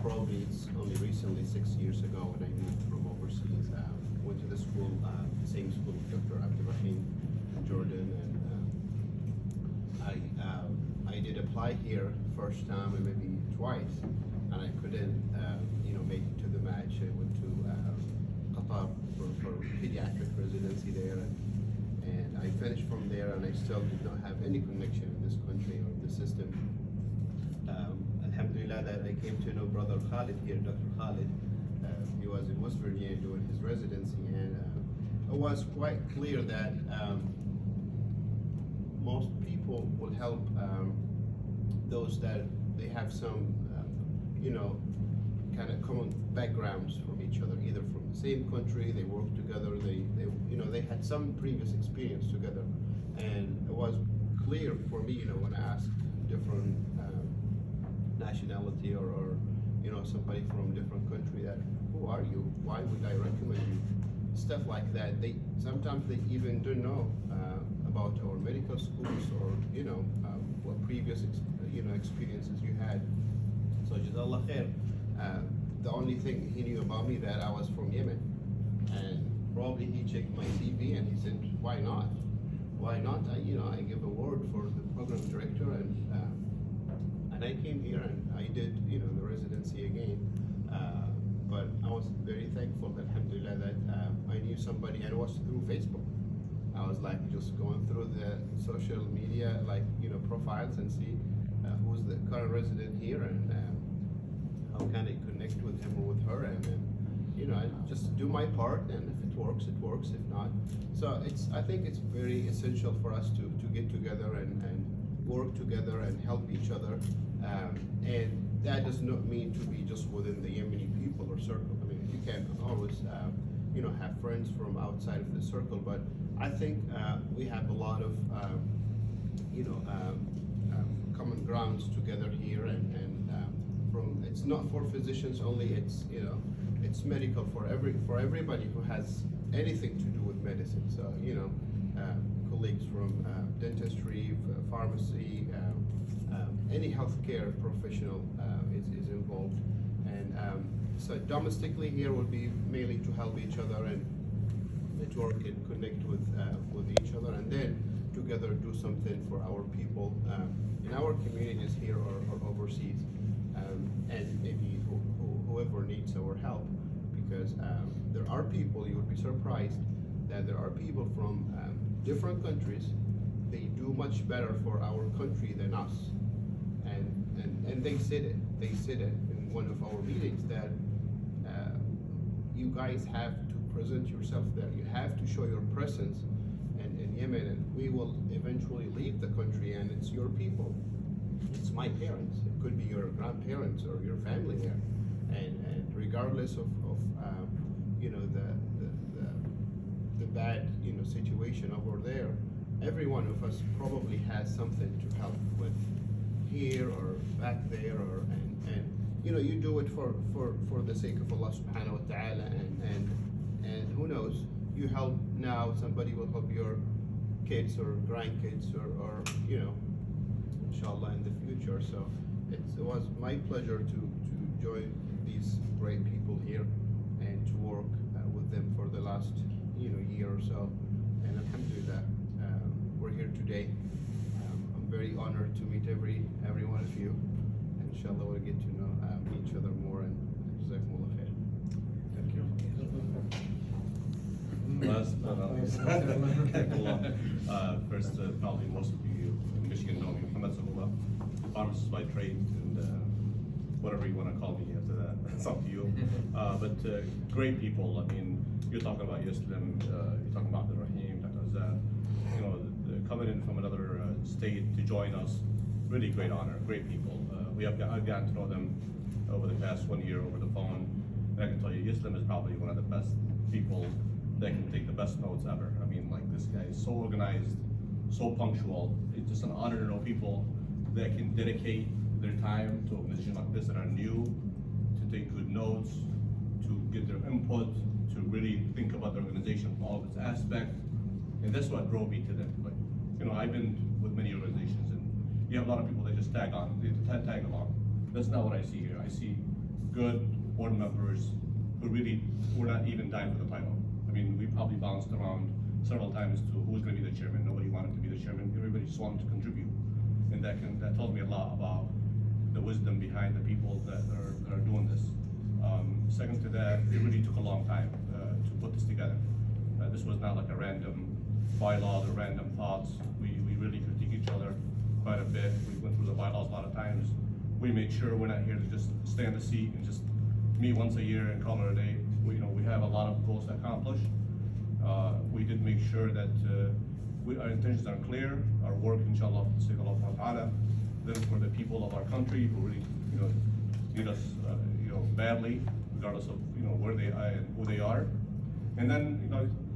probably it's only recently 6 years ago when I moved from overseas. Went to the school, same school with Dr. Abdurrahim in Jordan, and I did apply here first time and maybe twice, and I couldn't make it to the match. I went to Qatar for pediatric residency there, and I finished from there, and I still did not have any connection in this country or the system. Alhamdulillah that I came to know brother Khalid here, Dr. Khalid. He was in West Virginia doing his residency, and it was quite clear that most people will help those that they have some, kind of common backgrounds from each other, either from the same country, they work together, they had some previous experience together, and it was clear for me, when I asked different nationality or somebody from different country that who are you? Why would I recommend you? Stuff like that. They sometimes they even don't know about our medical schools or what previous experiences you had. So Jazakallah khair. The only thing he knew about me that I was from Yemen, and probably he checked my CV and he said, why not? Why not? I give a word for the program director, and I came here and I did the residency again. But I was very thankful, alhamdulillah, that I knew somebody, and it was through Facebook. I was like just going through the social media profiles and see who's the current resident here, and how can I connect with him or with her, and I just do my part, and if it works, it works. If not, so I think it's very essential for us to get together and work together and help each other, and that does not mean to be just within the Yemeni people or circle. I mean, you can always have friends from outside of the circle, but I think we have a lot of common grounds together here, and from it's not for physicians only. It's medical for everybody who has anything to do with medicine. So colleagues from dentistry, pharmacy, any healthcare professional is involved, and so domestically here will be mainly to help each other and network and connect with each other, and then together do something for our people in our communities here or overseas, and maybe whoever needs our help, because there are people, you would be surprised that there are people from different countries, they do much better for our country than us, and they said it in one of our meetings that you guys have to present yourself there, you have to show your presence in Yemen, and we will eventually leave the country, and it's your people, it's my parents, it could be your grandparents or your family there, and regardless of the bad situation over there, every one of us probably has something to help with here or back there, or and you do it for the sake of Allah subhanahu wa ta'ala, and who knows, you help now, somebody will help your kids or grandkids or inshallah in the future. So it was my pleasure to join these great people here and to work with them for the last year or so, and alhamdulillah, we're here today. I'm very honored to meet every one of you, and inshallah we'll get to know each other more, and jazakumullah khair. Thank you. Last but not least, first, probably most of you in Michigan know me, Muhammad Sabullah, pharmacist by trade, and whatever you want to call me after that, it's up to you. But great people. I mean, you're talking about Yuslim, you're talking about the Rahim, Dr. Azad, coming in from another state to join us, really great honor, great people. I've gotten to know them over the past 1 year over the phone, and I can tell you, Yuslim is probably one of the best people that can take the best notes ever. I mean, like, this guy is so organized, so punctual. It's just an honor to know people that can dedicate their time to organizations like this that are new, to take good notes, to give their input, to really think about the organization from all of its aspects. And that's what drove me to them. But I've been with many organizations, and you have a lot of people that just tag along. That's not what I see here. I see good board members who really were not even dying for the title. I mean, we probably bounced around several times to who's going to be the chairman. Nobody wanted to be the chairman. Everybody just wanted to contribute, and that tells me a lot about the wisdom behind the people that are doing this. Second to that, it really took a long time to put this together. This was not like a random bylaws or random thoughts. We really critiqued each other quite a bit. We went through the bylaws a lot of times. We made sure we're not here to just stay in the seat and just meet once a year and call it a day. We have a lot of goals to accomplish. We did make sure that our intentions are clear. Our work, inshallah, then for the people of our country who really, need us, badly, regardless of where they are and who they are. And then,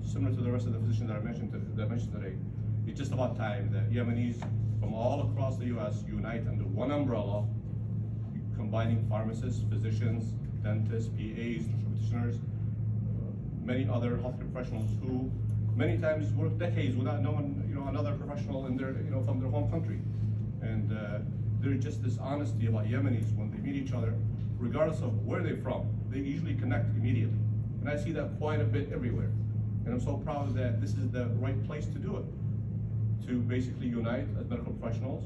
similar to the rest of the physicians that I mentioned today, it's just about time that Yemenis from all across the U.S. unite under one umbrella, combining pharmacists, physicians, dentists, PAs, practitioners, many other healthcare professionals who many times work decades without knowing, another professional in their, from their home country. And there's just this honesty about Yemenis when they meet each other, regardless of where they're from, they usually connect immediately. And I see that quite a bit everywhere. And I'm so proud that this is the right place to do it, to basically unite as medical professionals,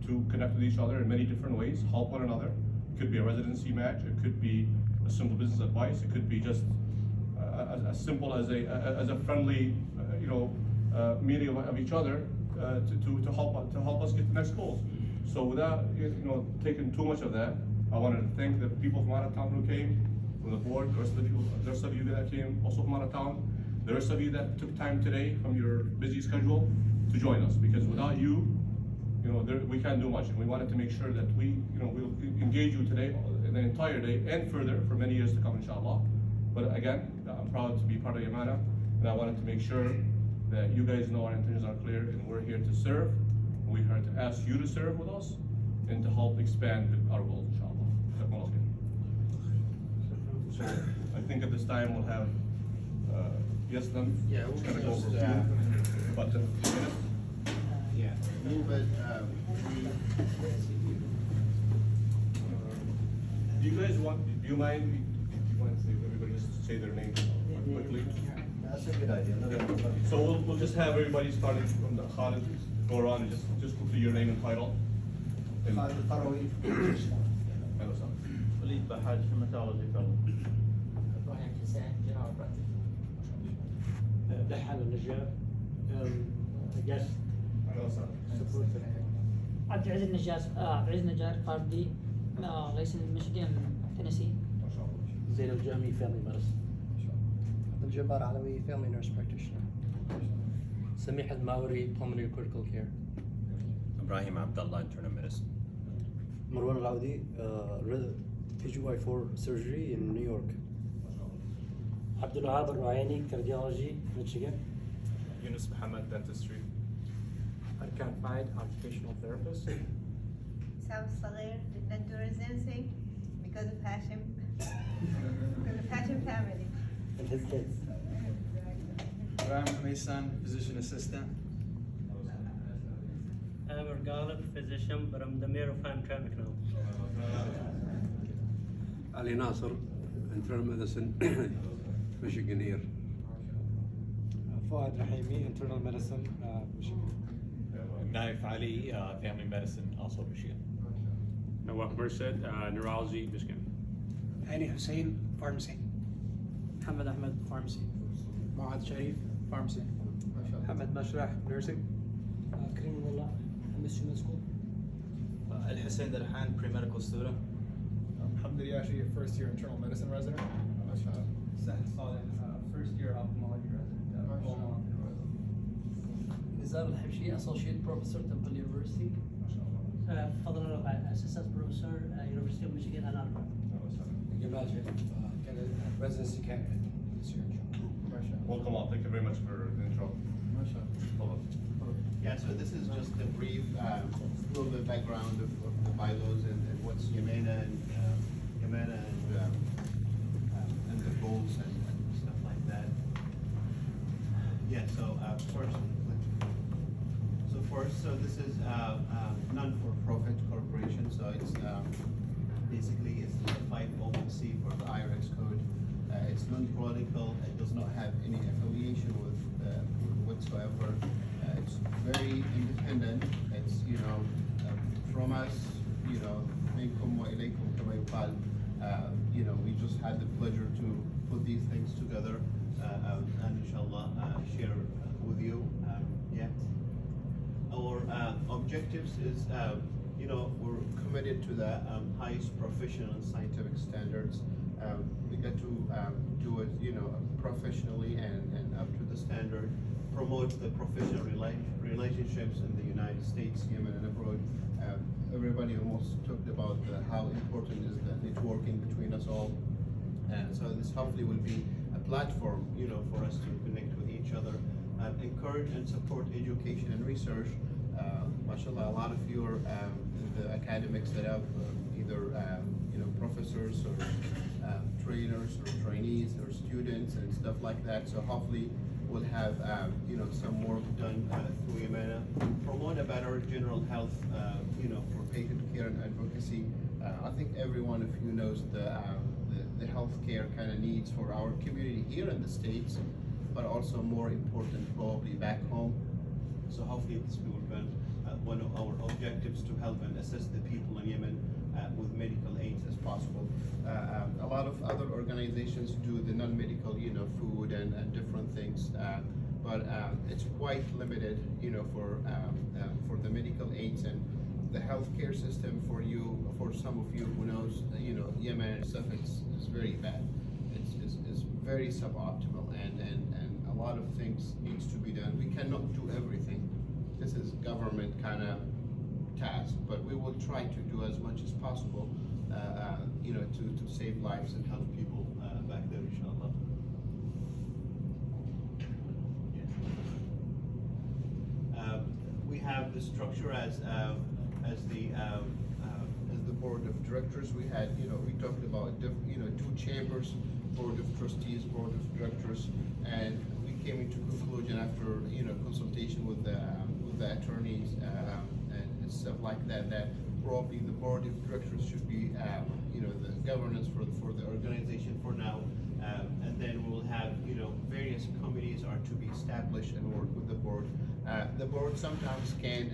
to connect with each other in many different ways, help one another. It could be a residency match, it could be a simple business advice, it could be just as simple as a friendly, meeting of each other to help us get to the next goals. So without taking too much of that, I wanted to thank the people from out of town who came, from the board, the rest of you that came also from out of town, the rest of you that took time today from your busy schedule to join us, because without you, we can't do much, and we wanted to make sure that we'll engage you today, the entire day, and further for many years to come, inshallah. But again, I'm proud to be part of Yamana, and I wanted to make sure that you guys know our intentions are clear, and we're here to serve. We're here to ask you to serve with us, and to help expand our goals, inshallah. So I think at this time we'll have Yaslam. Yeah, we'll kind of go just, over a few, but yeah, move it. Do you guys want? Do you mind? Do you mind if everybody just say their name quickly? That's a good idea. So we'll just have everybody starting from the Khalid, go around and just quickly your name and title. Khalid Farawi. Hello, sir. وليد بحاج hematology fellow. إبراهيم حسين general practice. دحال النجار guest Hello, sir. supporter. عبد العزيز النجار عبد العزيز النجار فاردي licensed in Michigan, Tennessee. زين الجامي family medicine. الجبار علوي family nurse practitioner. سميح الماوري pulmonary critical care. Ibrahim Abdullah, internal medicine. مروان العودي PGY4 surgery in New York. عبد الوهاب الرعيني cardiology Michigan. Yunus Muhammad, dentistry. Arkan Faid occupational therapist. Sam Salir did not do residency because of Hashim. Because of Hashim family. And his kids. Ram Hamisan, physician assistant. Amr Ghalib, physician, but I'm the mayor of Hamtramck now. Ali Nasser, internal medicine, Michigan here. Fuad Rahimi, internal medicine, Michigan. Naif Ali, family medicine, also Michigan. Nawaf Mursid, neurology, Michigan. Hani Hussein, pharmacy. Hamad Ahmed, pharmacy. Muad Sharif, pharmacy. Hamad Mashrah, nursing. Karimullah, MSU Med School. Al Hussein Darhan, pre-medical student. Hamd Yashi, first year internal medicine resident. Sahel Saleh, first year ophthalmology resident. Nizar Al-Habshi, associate professor, Temple University. Fadl Al-Rabai, assistant professor, University of Michigan, Ann Arbor. Jamal residency candidate this year. Welcome all. Thank you very much for the intro. Yeah, so this is just a brief, little bit of background of the bylaws and what's Yamana and the goals and stuff like that. Yeah, so so this is non-for-profit corporation, so it's basically it's a 501 however, it's very independent. It's, from us, منكم وإليكم كما يقال. We just had the pleasure to put these things together and inshallah share with you. Our objectives is, we're committed to the highest professional and scientific standards. We get to do it, professionally and up to the standard. Promote the professional relationships in the United States, Yemen, and abroad. Everybody almost talked about how important is the networking between us all. So this hopefully will be a platform, for us to connect with each other. Encourage and support education and research. MashaAllah, a lot of you are the academics that have either professors or trainers or trainees or students and stuff like that. So hopefully we'll have some work done through Yamana. Promote a better general health, for patient care and advocacy. I think every one of you knows the healthcare kind of needs for our community here in the States, but also more important probably back home. So hopefully this will be one of our objectives, to help and assist the people in Yemen with medical aids as possible. A lot of other organizations do the non-medical, food and different things, but it's quite limited, for the medical aids and the healthcare system. For some of you who knows, Yemen and stuff, it's very bad. It's very suboptimal, and a lot of things needs to be done. We cannot do everything. This is government kind of task, but we will try to do as much as possible, to save lives and help people back there, inshallah. We have the structure as the board of directors. We had, we talked about, two chambers, board of trustees, board of directors, and we came into conclusion after, consultation with the attorneys and stuff like that, that probably the board of directors should be, the governance for the organization for now, and then we'll have, various committees are to be established and work with the board. The board sometimes can,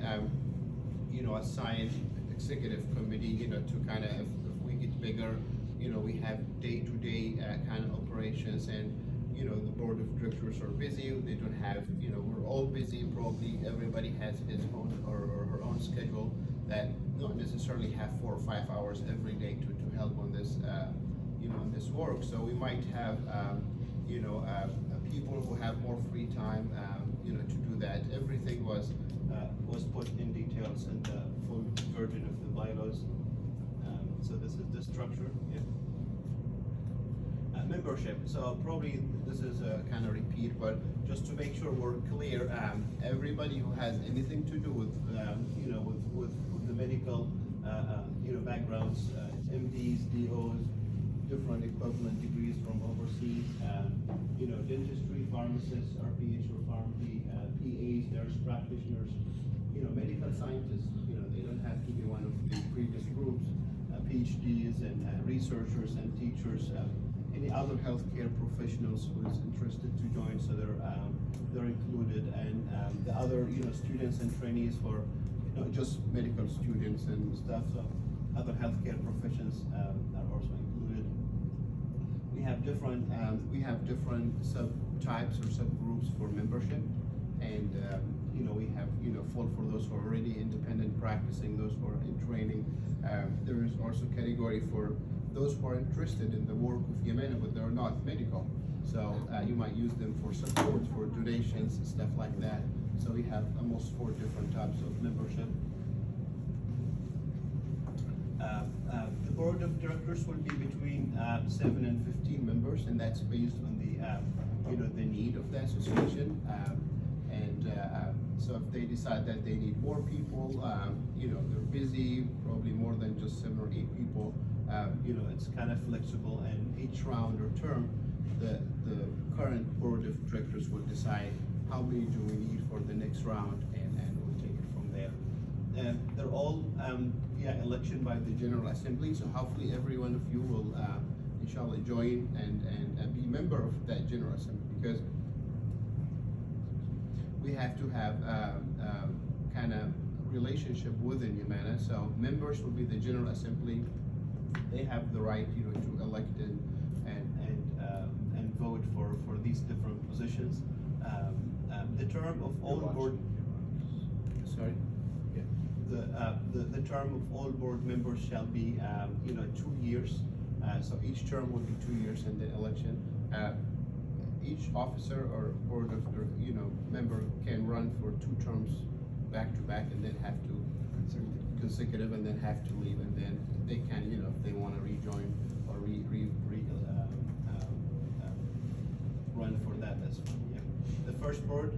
assign executive committee, to kind of, if we get bigger, we have day-to-day kind of operations, and the board of directors are busy. They don't have, we're all busy. Probably everybody has his own or her own schedule that not necessarily have 4 or 5 hours every day to help on this, on this work. So we might have, people who have more free time, to do that. Everything was put in details in the full version of the bylaws. So this is the structure. Yeah. Membership. So probably this is a kind of repeat, but just to make sure we're clear, everybody who has anything to do with, with the medical, backgrounds, MDs, DOs, different equivalent degrees from overseas, dentistry, pharmacists, RPH or pharmacy, PAs, nurse practitioners, medical scientists. They don't have to be one of the previous groups. PhDs and researchers and teachers. Any other healthcare professionals who is interested to join, so they're included, and the other students and trainees for just medical students and stuff. So other healthcare professions are also included. We have different subtypes or subgroups for membership, and we have for those who are already independent practicing, those who are in training. There is also category for those who are interested in the work of Yamana, but they're not medical. So you might use them for support, for donations, stuff like that. So we have almost 4 different types of membership. The board of directors will be between 7 and 15 members, and that's based on the need of the association. So if they decide that they need more people, they're busy, probably more than just 7 or 8 people. It's kind of flexible, and each round or term, the current board of directors will decide how many do we need for the next round, and we'll take it from there. They're all election by the General Assembly, so hopefully every one of you will inshallah join and be member of that General Assembly, because we have to have kind of relationship within Yamana. So members will be the General Assembly. They have the right, to elect and vote for these different positions. The term of all board. Sorry. The term of all board members shall be 2 years. So each term will be 2 years, and then election. Each officer or board of member can run for 2 terms back to back, and then have to consecutive, and then have to leave, and then they can, if they want to rejoin or run for that as well. Yeah. The first board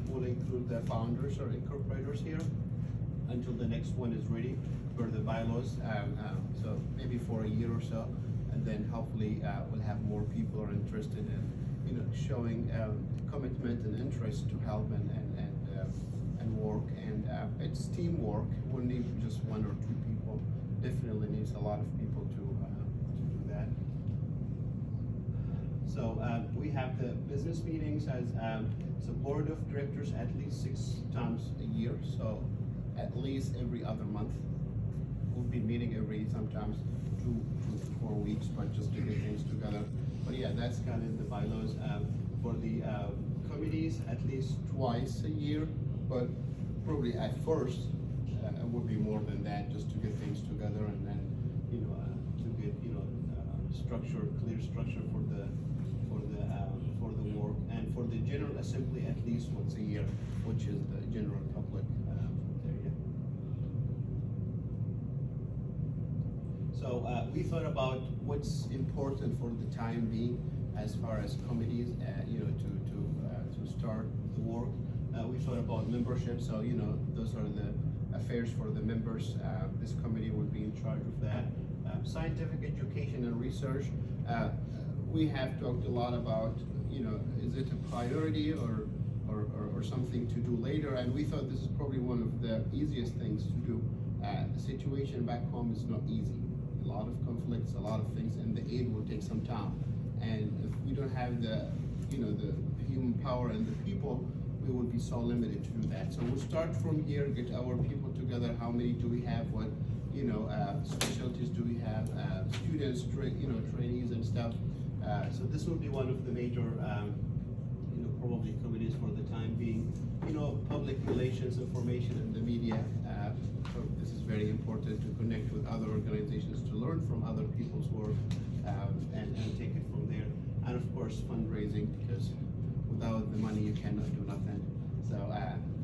will include the founders or incorporators here until the next one is ready for the bylaws. So maybe for a year or so, and then hopefully we'll have more people are interested in showing commitment and interest to help and work. And it's teamwork. We'll need just 1 or 2 people. Definitely needs a lot of people to do that. So we have the business meetings as so board of directors at least 6 times a year. So at least every other month. We'll be meeting every sometimes 2 to 4 weeks, but just to get things together. But yeah, that's kind of the bylaws. For the committees, at least twice a year, but probably at first it would be more than that, just to get things together, and then to get structure, clear structure for the work, and for the General Assembly at least once a year, which is the general public area. So we thought about what's important for the time being as far as committees, to start the work. We thought about membership, so those are the affairs for the members. This committee will be in charge of that. Scientific education and research. We have talked a lot about, is it a priority or something to do later? And we thought this is probably one of the easiest things to do. The situation back home is not easy. A lot of conflicts, a lot of things, and the aid will take some time. And if we don't have the human power and the people, we will be so limited to do that. So we'll start from here, get our people together. How many do we have? What specialties do we have? Students, trainees and stuff. So this will be one of the major, probably committees for the time being. Public relations, information, and the media. So this is very important to connect with other organizations, to learn from other people's work, and take it from there. And of course, fundraising, because without the money you cannot do nothing. So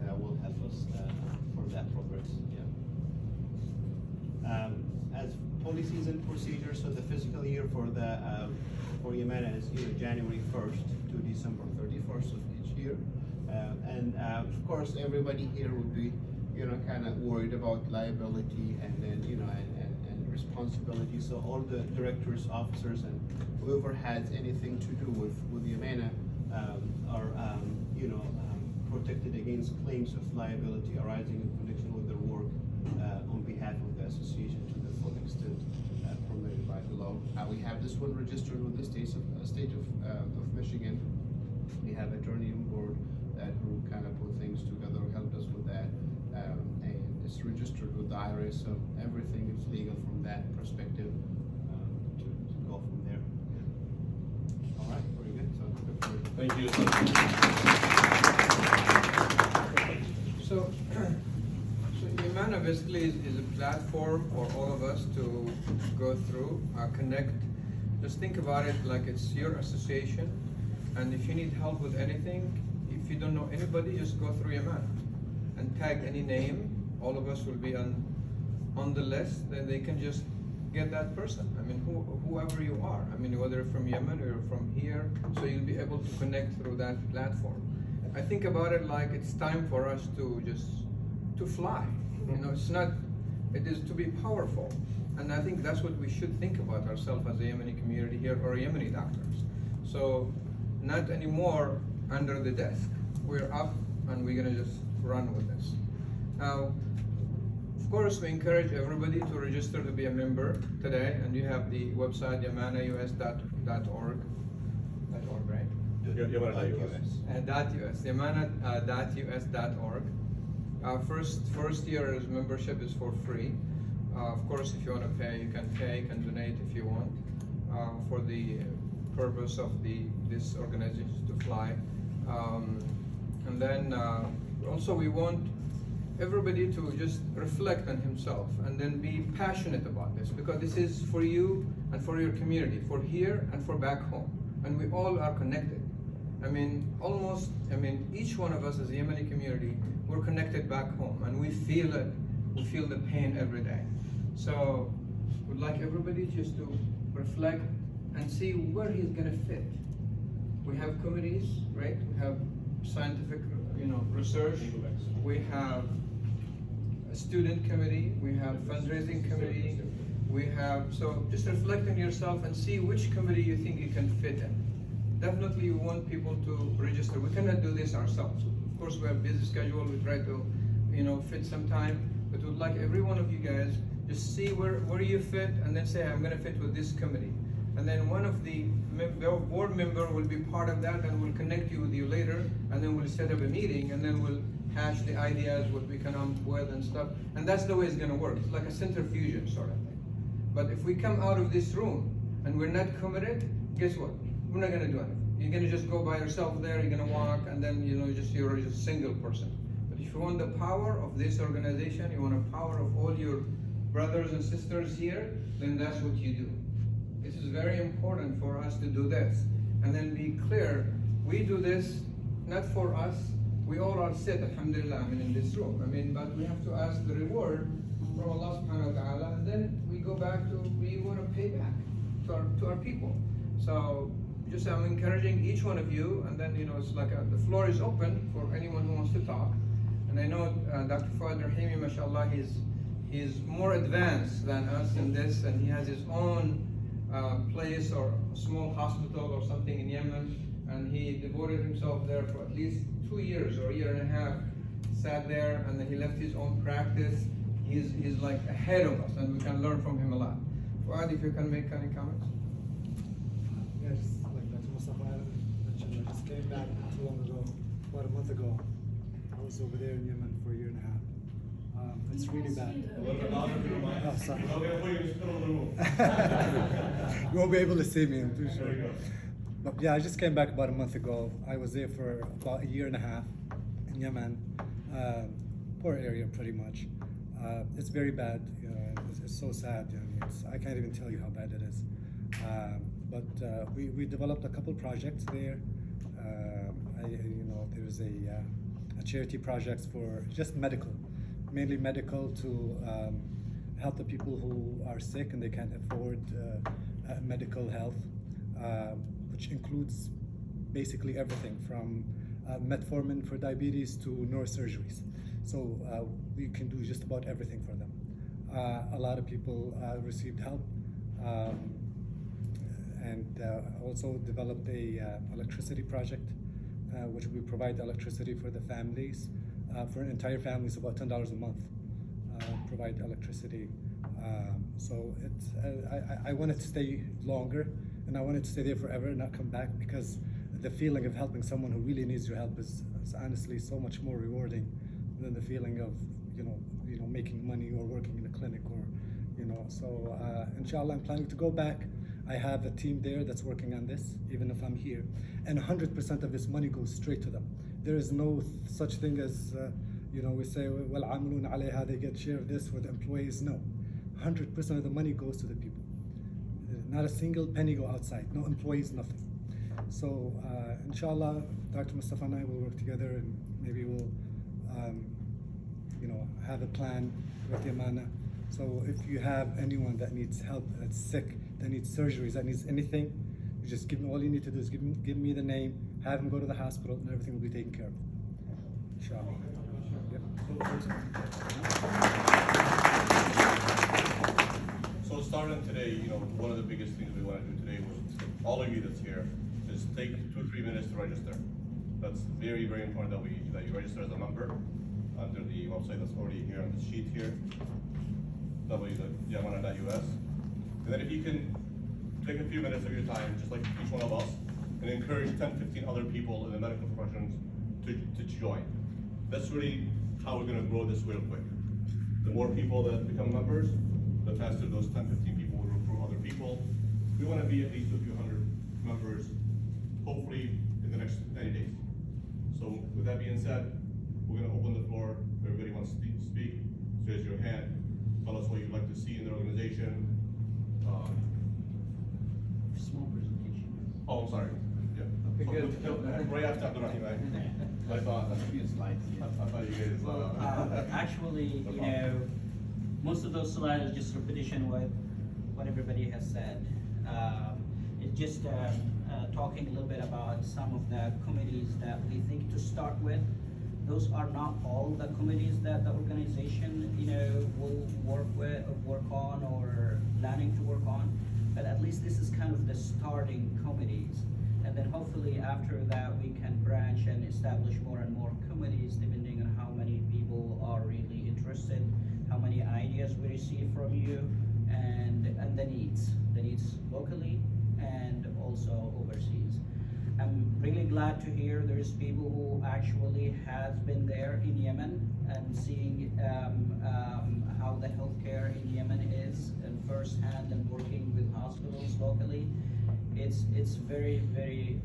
that will help us for that progress. Yeah. As policies and procedures, so the fiscal year for Yamana is January 1st to December 31st of each year. And of course, everybody here would be kind of worried about liability and then and responsibility. So all the directors, officers, and whoever has anything to do with Yamana are protected against claims of liability arising in connection with their work on behalf of the association to the full extent permitted by the law. We have this one registered with the state of Michigan. We have attorney on board who kind of put things together, helped us with that, and it's registered with the IRS, so everything is legal from that perspective to go from there. Yeah. All right, very good. So thank you. So Yamana basically is a platform for all of us to go through, connect. Just think about it like it's your association, and if you need help with anything, if you don't know anybody, just go through Yamana and tag any name. All of us will be on the list. Then they can just get that person. I mean, whoever you are. I mean, whether from Yemen or from here, so you'll be able to connect through that platform. I think about it like it's time for us to fly. It's not. It is to be powerful, and I think that's what we should think about ourselves as a Yemeni community here, or Yemeni doctors. So, not anymore under the desk. We're up, and we're gonna just run with this. Now, of course, we encourage everybody to register to be a member today, and you have the website yamanaus.org. .org, right? Yamana.us. Yamana.us.org. First year's membership is for free. Of course, if you want to pay, you can donate if you want, for the purpose of this organization to fly. And then also we want everybody to just reflect on himself and then be passionate about this, because this is for you and for your community, for here and for back home. And we all are connected. Each one of us as a Yemeni community, we're connected back home and we feel it. We feel the pain every day. So we'd like everybody just to reflect and see where he's gonna fit. We have committees, right? We have scientific, research. We have a student committee. We have fundraising committee. So just reflect on yourself and see which committee you think you can fit in. Definitely we want people to register. We cannot do this ourselves. Of course, we have a busy schedule. We try to, fit some time, but we'd like every one of you guys just see where you fit and then say, I'm gonna fit with this committee. And then one of the board member will be part of that and will connect you with you later, and then we'll set up a meeting and then we'll hash the ideas, what we come up with and stuff. And that's the way it's gonna work. It's like a centrifusion sort of thing. But if we come out of this room and we're not committed, guess what? We're not gonna do anything. You're gonna just go by yourself there, you're gonna walk, and then you're just a single person. But if you want the power of this organization, you want the power of all your brothers and sisters here, then that's what you do. This is very important for us to do this. And then be clear, we do this not for us. We all are set, alhamdulillah, in this room. But we have to ask the reward from Allah subhanahu wa ta'ala, and then we go back to, we want to pay back to our people. So just I'm encouraging each one of you, and then it's like the floor is open for anyone who wants to talk. And I know Dr. Fuad Rahimi, mashallah, he's more advanced than us in this, and he has his own place or a small hospital or something in Yemen, and he devoted himself there for at least 2 years or a year and a half, sat there, and then he left his own practice. He's like ahead of us, and we can learn from him a lot. Fuad, if you can make any comments. Yes, like Dr. Mustafa mentioned, I just came back not too long ago, about a month ago. I was over there in Yemen for a year and a half. It's really bad. Oh, sorry. You won't be able to see me, I'm too sure. But yeah, I just came back about a month ago. I was there for about a year and a half in Yemen. Poor area, pretty much. It's very bad. It's so sad. I can't even tell you how bad it is. But we developed a couple projects there. There's a charity project for just medical, mainly medical, to help the people who are sick and they can't afford medical health, which includes basically everything from metformin for diabetes to neurosurgeries. So we can do just about everything for them. A lot of people received help, and also developed a electricity project, which we provide electricity for the families. For an entire family, it's about $10 a month. Provide electricity. So I wanted to stay longer, and I wanted to stay there forever and not come back, because the feeling of helping someone who really needs your help is honestly so much more rewarding than the feeling of making money or working in a clinic, or So inshallah, I'm planning to go back. I have a team there that's working on this, even if I'm here, and 100% of this money goes straight to them. There is no such thing as we say, well, عاملون عليها, they get share of this for the employees. No, 100% of the money goes to the people. Not a single penny go outside. No employees, nothing. So inshallah, Dr. Mustafa and I will work together, and maybe we'll have a plan with Yamana. So if you have anyone that needs help, that's sick, that needs surgeries, that needs anything, you just give me, all you need to do is give me the name, have him go to the hospital, and everything will be taken care of. Inshallah. So starting today, one of the biggest things we want to do today was, all of you that's here, is take 2-3 minutes to register. That's very, very important that you register as a member under the website that's already here on the sheet here, www.yamana.us. And then if you can take a few minutes of your time, just like each one of us, and encourage 10, 15 other people in the medical professions to join. That's really how we're gonna grow this real quick. The more people that become members, the faster those 10, 15 people will recruit other people. We wanna be at least a few hundred members, hopefully in the next 90 days. So with that being said, we're gonna open the floor. If everybody wants to speak, raise your hand. Tell us what you'd like to see in the organization. Small presentation. Oh, I'm sorry. Yeah. Okay, So, good. right after Abdurrahim, I thought, I thought you guys. Actually, no you problem. know, most of those slides are just repetition what everybody has said. It's just talking a little bit about some of the committees that we think to start with. Those are not all the committees that the organization, you know, will work on or planning to work on, but at least this is kind of the starting committees. And then hopefully after that we can branch and establish more and more committees depending on how many people are really interested, how many ideas we receive from you, and the needs locally and also overseas. I'm really glad to hear there's people who actually has been there in Yemen and seeing how the healthcare in Yemen is and firsthand and working with hospitals locally. It's very, very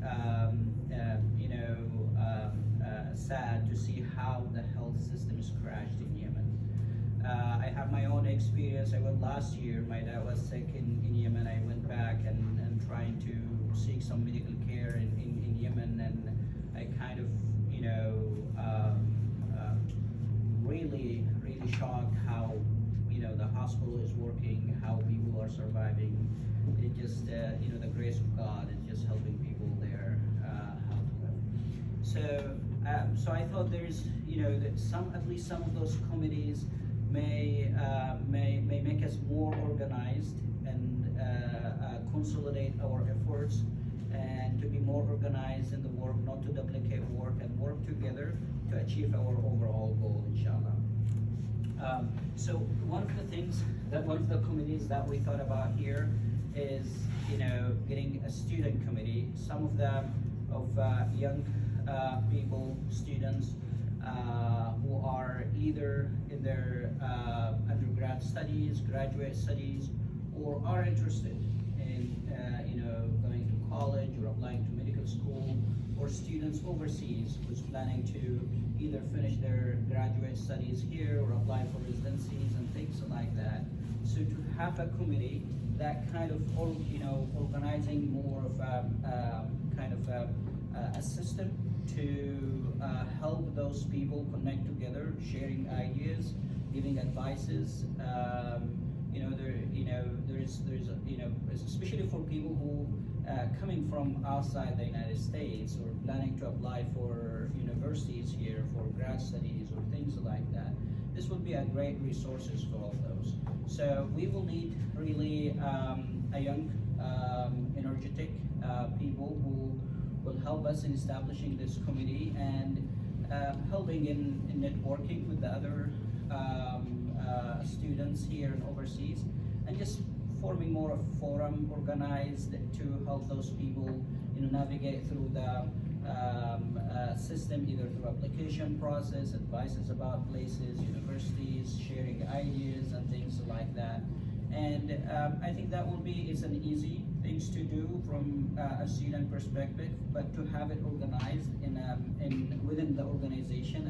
sad to see how the health system is crashed in Yemen. I have my own experience. I went last year. My dad was sick in Yemen. I went back and trying to seek some medical care in Yemen, and I kind of, really shocked how, the hospital is working, how people are surviving. It just, the grace of God is just helping people there how to live. So I thought there's, that at least some of those committees may make us more organized and consolidate our efforts and to be more organized in the work, not to duplicate work, and work together to achieve our overall goal, inshallah. So one of the committees that we thought about here is, getting a student committee. Some of them of young people, students, who are either in their undergrad studies, graduate studies, or are interested in going to college or applying to medical school, or students overseas who's planning to either finish their graduate studies here or apply for residencies and things like that. So to have a committee that kind of organizing more of a system to help those people connect together, sharing ideas, giving advices. Especially for people who coming from outside the United States or planning to apply for universities here for grad studies or things like that. This would be a great resources for all those. So we will need really a young, energetic people who will help us in establishing this committee and helping in networking with the other students here and overseas, and just forming more of a forum organized to help those people navigate through the system, either through application process, advices about places, universities, sharing ideas and things like that. And I think that will be, it's an easy things to do from a student perspective, but to have it organized within the organization